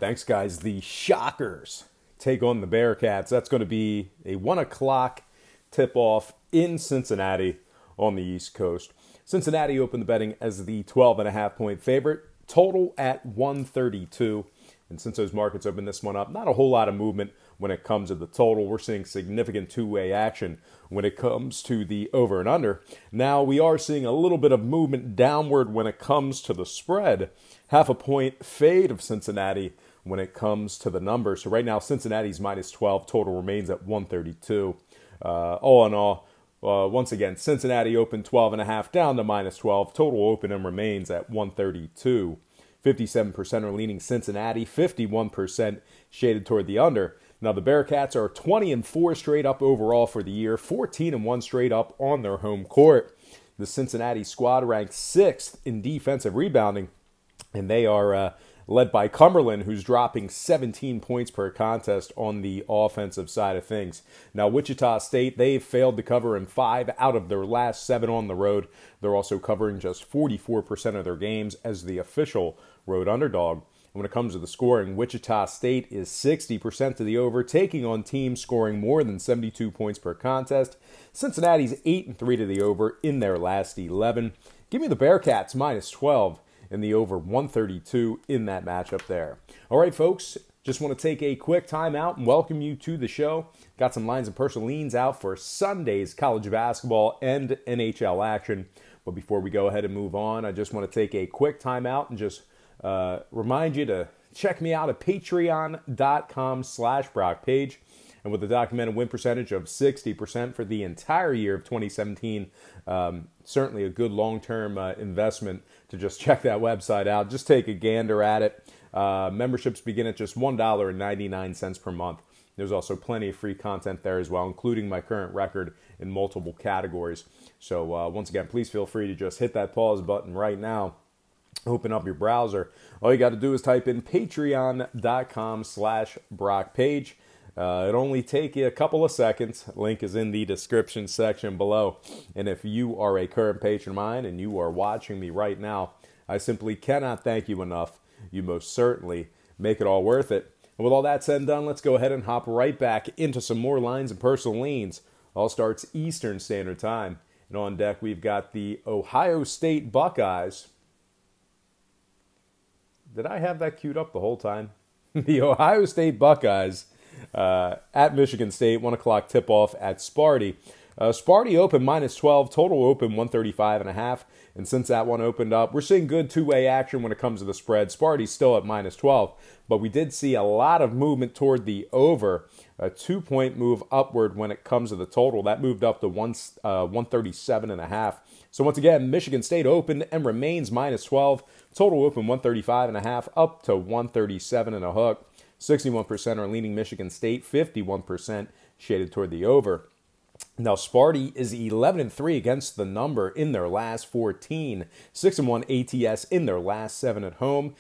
thanks, guys. The Shockers take on the Bearcats. That's going to be a 1 o'clock tip-off in Cincinnati on the East Coast. Cincinnati opened the betting as the 12.5-point favorite, total at 132. And since those markets opened this one up, not a whole lot of movement when it comes to the total. We're seeing significant two-way action when it comes to the over and under. Now, we are seeing a little bit of movement downward when it comes to the spread. Half a point fade of Cincinnati when it comes to the number. So right now, Cincinnati's minus 12, total remains at 132. All in all, once again, Cincinnati opened 12.5 down to minus 12. Total open and remains at 132. 57% are leaning Cincinnati, 51% shaded toward the under. Now, the Bearcats are 20-4 straight up overall for the year, 14-1 straight up on their home court. The Cincinnati squad ranks 6th in defensive rebounding, and they are led by Cumberland, who's dropping 17 points per contest on the offensive side of things. Now, Wichita State, they've failed to cover in 5 out of their last 7 on the road. They're also covering just 44% of their games as the official road underdog. And when it comes to the scoring, Wichita State is 60% to the over, taking on teams scoring more than 72 points per contest. Cincinnati's 8-3 to the over in their last 11. Give me the Bearcats minus 12 and the over 132 in that matchup there. All right, folks, just want to take a quick time out and welcome you to the show. Got some lines and personal leans out for Sunday's college basketball and NHL action. But before we go ahead and move on, I just want to take a quick time out and just remind you to check me out at patreon.com/BrockPage. And with a documented win percentage of 60% for the entire year of 2017, certainly a good long-term investment to just check that website out. Just take a gander at it. Memberships begin at just $1.99 per month. There's also plenty of free content there as well, including my current record in multiple categories. So once again, please feel free to just hit that pause button right now. Open up your browser. All you got to do is type in patreon.com/BrockPage. It'll only take you a couple of seconds. Link is in the description section below. And if you are a current patron of mine and you are watching me right now, I simply cannot thank you enough. You most certainly make it all worth it. And with all that said and done, let's go ahead and hop right back into some more lines and personal leans. All starts Eastern Standard Time. And on deck, we've got the Ohio State Buckeyes. Did I have that queued up the whole time? The Ohio State Buckeyes at Michigan State, 1 o'clock tip-off at Sparty. Sparty open minus 12, total open 135.5. And since that one opened up, we're seeing good two-way action when it comes to the spread. Sparty's still at minus 12, but we did see a lot of movement toward the over. A 2-point move upward when it comes to the total. That moved up to 137.5. So once again, Michigan State opened and remains minus 12. Total open 135.5 up to 137 and a hook. 61% are leaning Michigan State, 51% shaded toward the over. Now, Sparty is 11-3 against the number in their last 14, 6-1 ATS in their last 7 at home.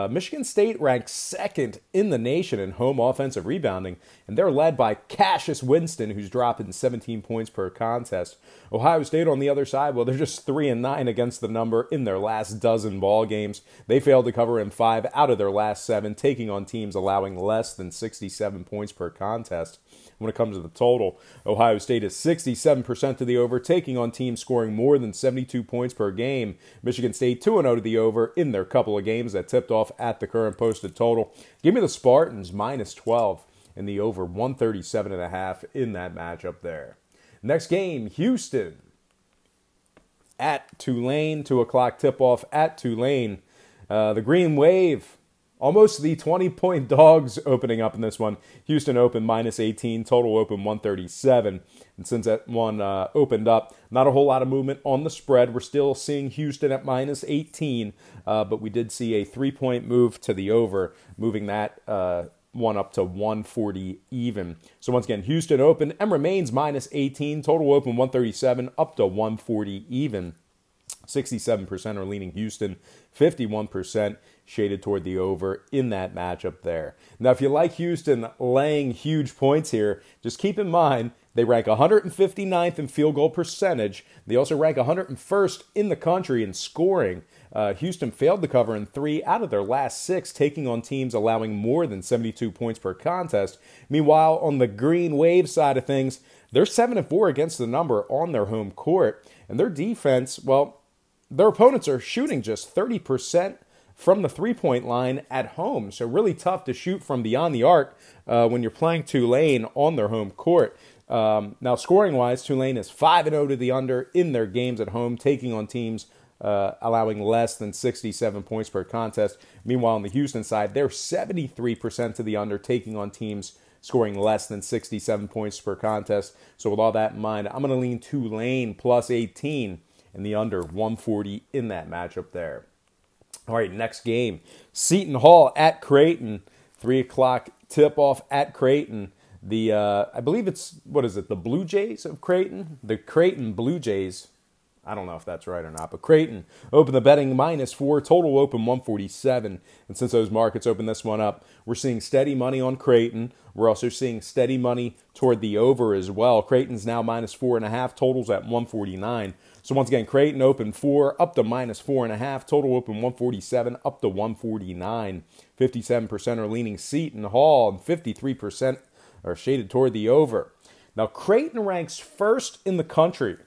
Michigan State ranks 2nd in the nation in home offensive rebounding, and they're led by Cassius Winston, who's dropping 17 points per contest. Ohio State on the other side, well, they're just 3-9 against the number in their last dozen ball games. They failed to cover in 5 out of their last 7, taking on teams allowing less than 67 points per contest. When it comes to the total, Ohio State is 67% to the over, taking on teams scoring more than 72 points per game. Michigan State 2-0 to the over in their couple of games that tipped off at the current posted total. Give me the Spartans minus 12 and the over 137.5 in that matchup there. Next game, Houston at Tulane, 2 o'clock tip-off at Tulane. The Green Wave, almost the 20-point dogs opening up in this one. Houston open minus 18, total open 137. And since that one opened up, not a whole lot of movement on the spread. We're still seeing Houston at minus 18, but we did see a 3-point move to the over, moving that one up to 140 even. So once again, Houston open and remains minus 18, total open 137, up to 140 even. 67% are leaning Houston, 51% shaded toward the over in that matchup there. Now, if you like Houston laying huge points here, just keep in mind they rank 159th in field goal percentage. They also rank 101st in the country in scoring. Houston failed to cover in 3 out of their last 6, taking on teams allowing more than 72 points per contest. Meanwhile, on the Green Wave side of things, they're 7-4 against the number on their home court. And their defense, well, their opponents are shooting just 30% from the three-point line at home. So really tough to shoot from beyond the arc when you're playing Tulane on their home court. Now, scoring-wise, Tulane is 5-0 to the under in their games at home, taking on teams allowing less than 67 points per contest. Meanwhile, on the Houston side, they're 73% to the under, taking on teams scoring less than 67 points per contest. So with all that in mind, I'm going to lean Tulane plus 18 and the under 140 in that matchup there. All right, next game, Seton Hall at Creighton, 3 o'clock tip-off at Creighton. I believe it's, the Blue Jays of Creighton? The Creighton Blue Jays. I don't know if that's right or not, but Creighton opened the betting -4, total open 147. And since those markets opened this one up, we're seeing steady money on Creighton. We're also seeing steady money toward the over as well. Creighton's now -4.5, totals at 149. So once again, Creighton opened 4, up to -4.5, total open 147, up to 149. 57% are leaning Seton Hall, and 53% are shaded toward the over. Now, Creighton ranks first in the country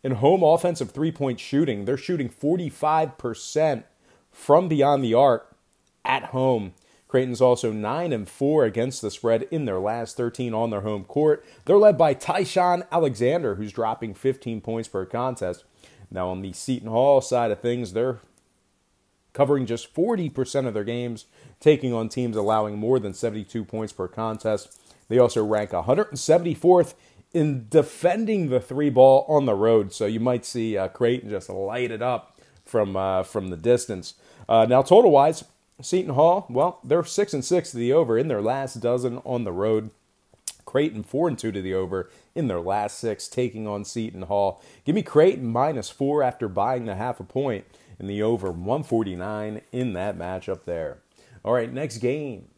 in home offensive three-point shooting. They're shooting 45% from beyond the arc at home. Creighton's also 9-4 against the spread in their last 13 on their home court. They're led by Tyshawn Alexander, who's dropping 15 points per contest. Now, on the Seton Hall side of things, they're covering just 40% of their games, taking on teams allowing more than 72 points per contest. They also rank 174th in defending the three ball on the road. So you might see Creighton just light it up from the distance. Now, total-wise, Seton Hall, well, they're 6-6 to the over in their last dozen on the road. Creighton 4-2 to the over in their last 6, taking on Seton Hall. Give me Creighton -4 after buying the half a point, and the over 149 in that matchup there. All right, next game.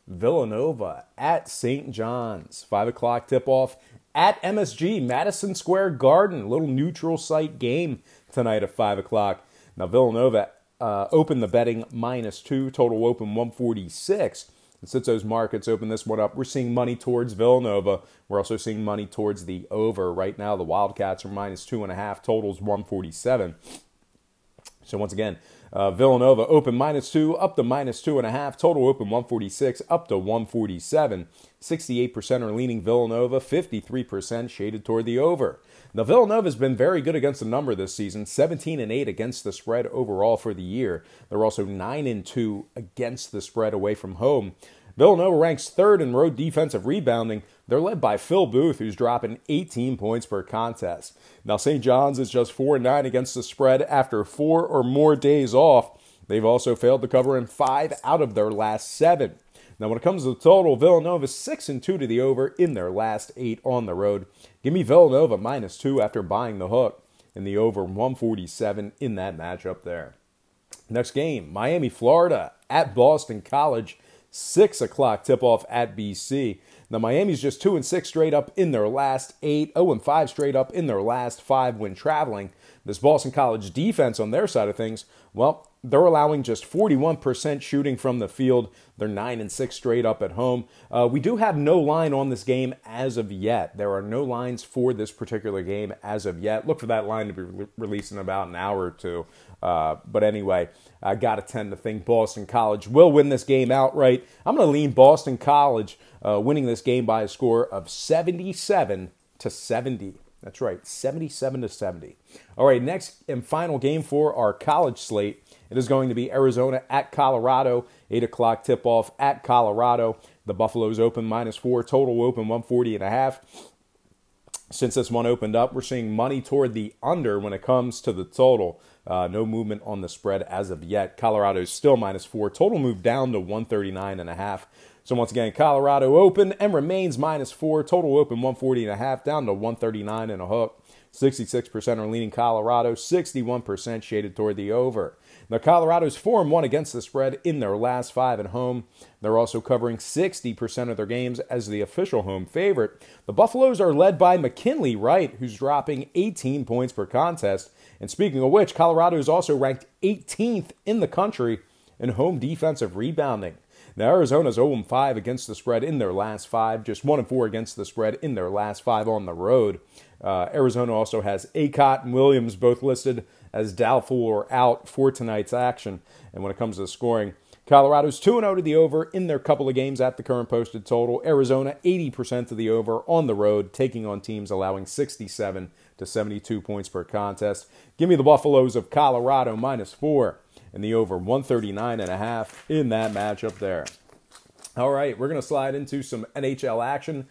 Villanova at St. John's. 5 o'clock tip-off at MSG, Madison Square Garden. A little neutral site game tonight at 5 o'clock. Now, Villanova opened the betting -2, total open 146. And since those markets open this one up, we're seeing money towards Villanova. We're also seeing money towards the over. Right now, the Wildcats are -2.5, totals 147. So once again, Villanova open -2, up to -2.5, total open 146, up to 147. 68% are leaning Villanova, 53% shaded toward the over. Now, Villanova's been very good against the number this season, 17-8 against the spread overall for the year. They're also 9-2 against the spread away from home. Villanova ranks 3rd in road defensive rebounding. They're led by Phil Booth, who's dropping 18 points per contest. Now, St. John's is just 4-9 against the spread after 4 or more days off. They've also failed to cover in 5 out of their last 7. Now, when it comes to the total, Villanova 6-2 to the over in their last 8 on the road. Give me Villanova -2 after buying the hook, and the over 147 in that matchup there. Next game, Miami, Florida at Boston College. 6 o'clock tip-off at BC. Now, Miami's just 2-6 straight up in their last 8, 0-5 straight up in their last 5 when traveling. This Boston College defense on their side of things, well, they're allowing just 41% shooting from the field. They're 9-6 straight up at home. We do have no line on this game as of yet. There are no lines for this particular game as of yet. Look for that line to be released in about an hour or two. But anyway, I got to tend to think Boston College will win this game outright. I'm going to lean Boston College winning this game by a score of 77-70. That's right, 77-70. All right, next and final game for our college slate. It is going to be Arizona at Colorado. 8 o'clock tip-off at Colorado. The Buffaloes open -4, total open 140.5. Since this one opened up, we're seeing money toward the under when it comes to the total. No movement on the spread as of yet. Colorado's still -4. Total moved down to 139.5. So once again, Colorado open and remains -4. Total open 140.5, down to 139 and a hook. 66% are leaning Colorado. 61% shaded toward the over. Now, Colorado's 4-1 against the spread in their last 5 at home. They're also covering 60% of their games as the official home favorite. The Buffaloes are led by McKinley Wright, who's dropping 18 points per contest. And speaking of which, Colorado is also ranked 18th in the country in home defensive rebounding. Now, Arizona's 0-5 against the spread in their last 5, just 1-4 against the spread in their last 5 on the road. Arizona also has Acott and Williams both listed as doubtful or out for tonight's action. And when it comes to the scoring, Colorado's 2-0 to the over in their couple of games at the current posted total. Arizona 80% to the over on the road, taking on teams allowing 67 to 72 points per contest. Give me the Buffaloes of Colorado -4 and the over 139.5 in that matchup there. All right, we're going to slide into some NHL action.